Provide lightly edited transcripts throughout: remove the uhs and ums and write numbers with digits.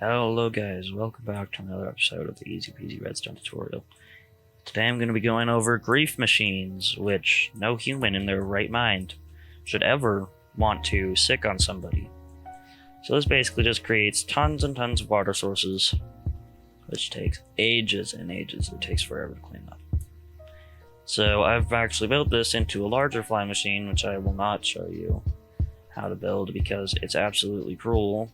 Hello guys, welcome back to another episode of the Easy Peasy Redstone tutorial. Today I'm going to be going over grief machines, which no human in their right mind should ever want to sick on somebody. So this basically just creates tons and tons of water sources, which takes ages and ages. It takes forever to clean up. So I've actually built this into a larger flying machine, which I will not show you how to build because it's absolutely cruel.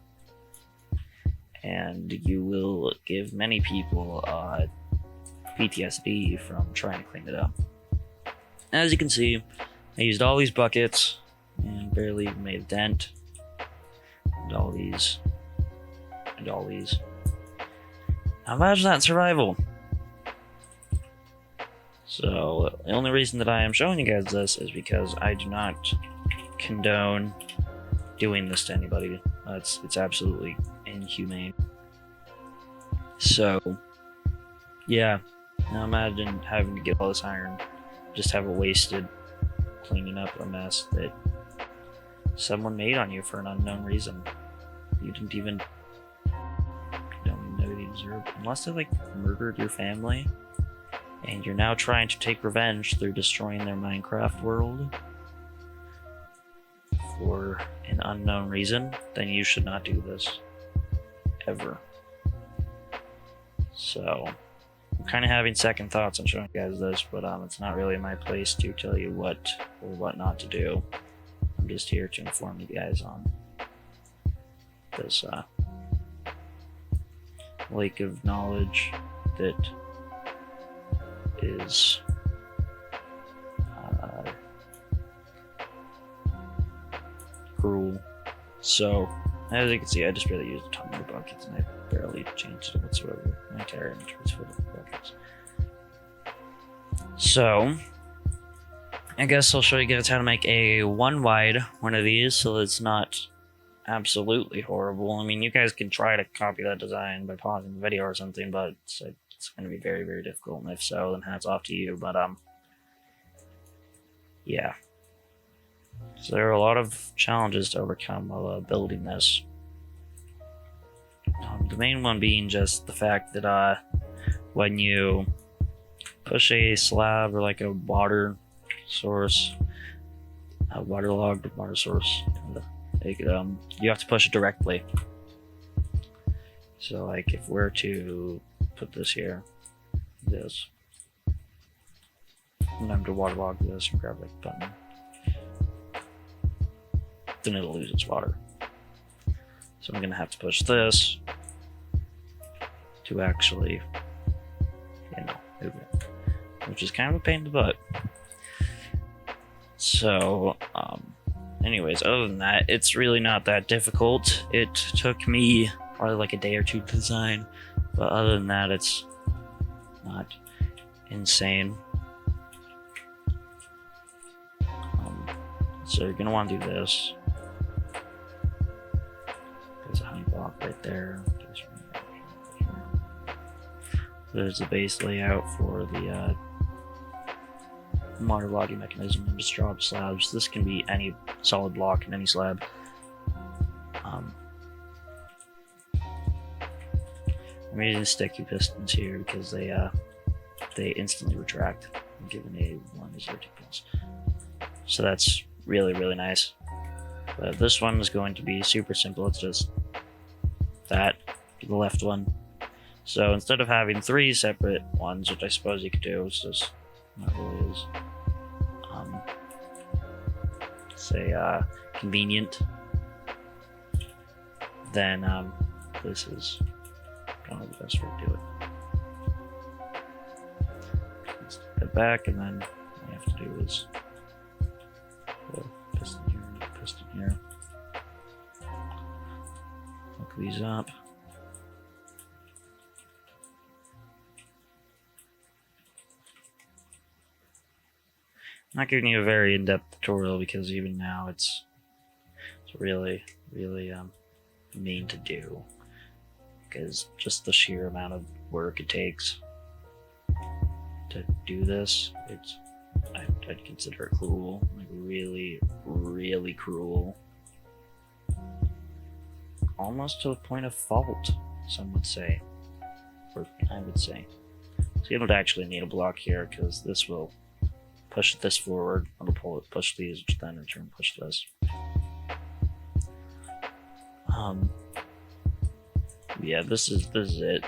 And you will give many people PTSD from trying to clean it up. As you can see, I used all these buckets and barely even made a dent. And all these. And all these. Now imagine that in survival. So, the only reason that I am showing you guys this is because I do not condone doing this to anybody. It's absolutely inhumane. So, yeah. Now imagine having to get all this iron, just have it wasted cleaning up a mess that someone made on you for an unknown reason. You don't even know you deserve, unless they murdered your family, and you're now trying to take revenge through destroying their Minecraft world for an unknown reason, then you should not do this. Ever. So, I'm kind of having second thoughts on showing you guys this, but it's not really my place to tell you what or what not to do. I'm just here to inform you guys on this lake of knowledge that is cruel. So, as you can see, I just barely used a ton of buckets and I barely changed it whatsoever. My entire inventory is full of buckets. So, I guess I'll show you guys how to make a one wide one of these so it's not absolutely horrible. I mean, you guys can try to copy that design by pausing the video or something, but it's going to be very, very difficult, and if so, then hats off to you. But, yeah. So there are a lot of challenges to overcome while building this. The main one being just the fact that when you push a slab or a water source, a waterlogged water source, you have to push it directly. So if we're to put this here, and I'm to waterlog this and grab the button, then it'll lose its water. So I'm gonna have to push this to actually, move it, which is kind of a pain in the butt. So, anyways, other than that, it's really not that difficult. It took me probably a day or two to design, but other than that, it's not insane. So you're gonna want to do this. There's a honey block right there. There's the base layout for the water logging mechanism and just drop slabs. This can be any solid block in any slab. I'm using sticky pistons here because they instantly retract given a 1 to 0 pulse. So that's really, really nice. But this one is going to be super simple. It's just that, the left one. So instead of having 3 separate ones, which I suppose you could do, it's just not really is convenient, then this is kind of the best way to do it. Step back, and then all you have to do is go piston here, hook these up. I'm not giving you a very in-depth tutorial because even now it's really, really mean to do, because just the sheer amount of work it takes to do this, I'd consider it cruel, really, really cruel. almost to the point of fault. some would say, or I would say. So you don't actually need a block here because this will push this forward. It'll push these, which then in turn push this. Yeah, this is it.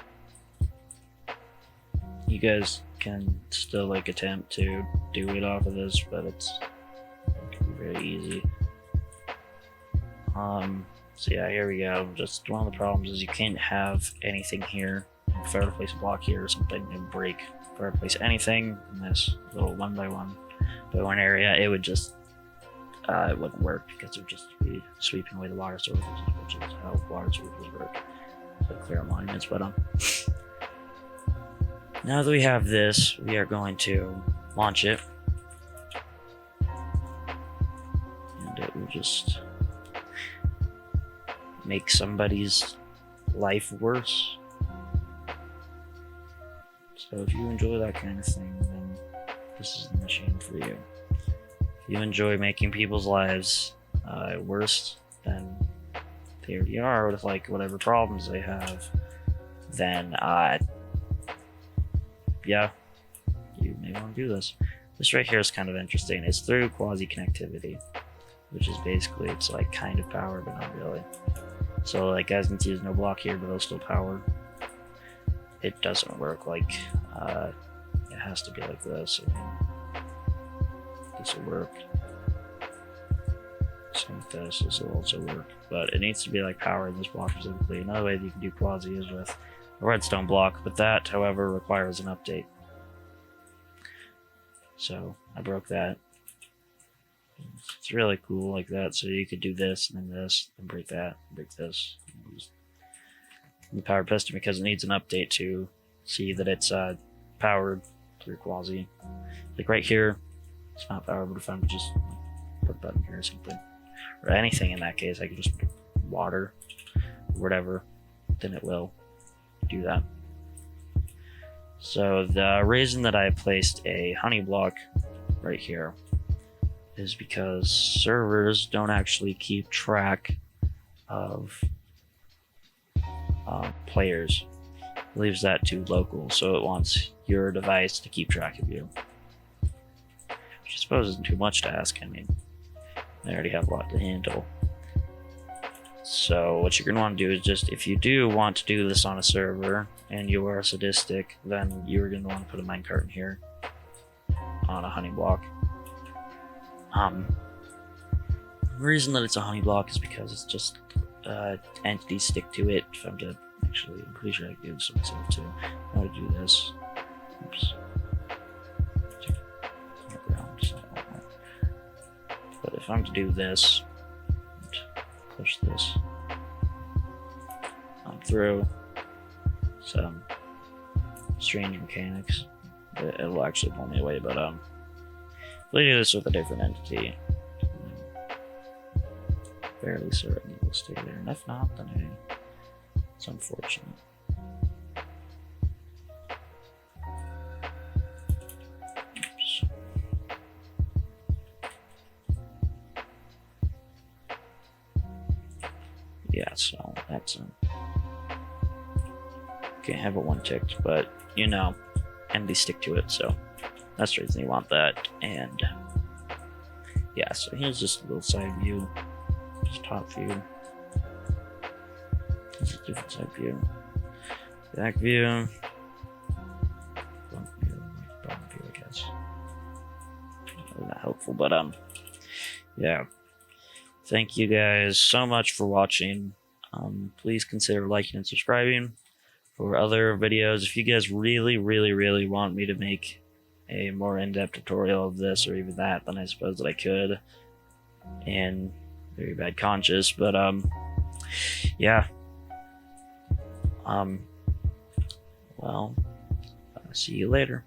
You guys can still like attempt to do it off of this, but it can be very easy. So yeah, here we go. Just one of the problems is you can't have anything here. If I were to place a block here or something, it would break. If I were to place anything in this little 1 by 1 area, it would just it wouldn't work because it would just be sweeping away the water sources, which is how water sources work. So clear monuments, but now that we have this, we are going to launch it, and it will just make somebody's life worse. So if you enjoy that kind of thing, then this is the machine for you. If you enjoy making people's lives worse than they already are, with like whatever problems they have, then yeah, you may want to do this. This right here is kind of interesting. It's through quasi-connectivity, which is basically, it's like kind of power, but not really. So like guys can see there's no block here, but it'll still power. It doesn't work like, it has to be like this. I mean, this will work. Same with this will also work. But it needs to be like power in this block specifically. Another way that you can do quasi is with a redstone block, but that, however, requires an update. So I broke that. It's really cool like that. So you could do this, and then this, and break that, and break this. The power piston, because it needs an update to see that it's powered through quasi. Like right here, it's not powered, but if I'm just put a button here or something, or anything in that case, I could just water or whatever, then it will do that. So the reason that I placed a honey block right here is because servers don't actually keep track of players. It leaves that to local, so it wants your device to keep track of you. Which I suppose isn't too much to ask. I mean, they already have a lot to handle. So what you're going to want to do is just, if you do want to do this on a server and you are sadistic, then you're going to want to put a minecart in here on a honey block. The reason that it's a honey block is because it's just entities stick to it. If I'm to actually, I'm pretty sure I can do this myself too. How to do this? Oops. But if I'm to do this, push this through some strange mechanics, it'll actually pull me away. But we do this with a different entity. Fairly certain it will stay there, and if not, then hey, it's unfortunate. Oops. Yeah, so that's can't have it one ticked, but you know, and they stick to it, so that's the reason you want that. And yeah, so here's just a little side view. Top view. This is a different side view. Back view. Front view. Bottom view, I guess. Not helpful, but yeah. Thank you guys so much for watching. Please consider liking and subscribing for other videos. If you guys really want me to make a more in-depth tutorial of this or even that, then I suppose that I could. And very bad conscience, but yeah, well, see you later.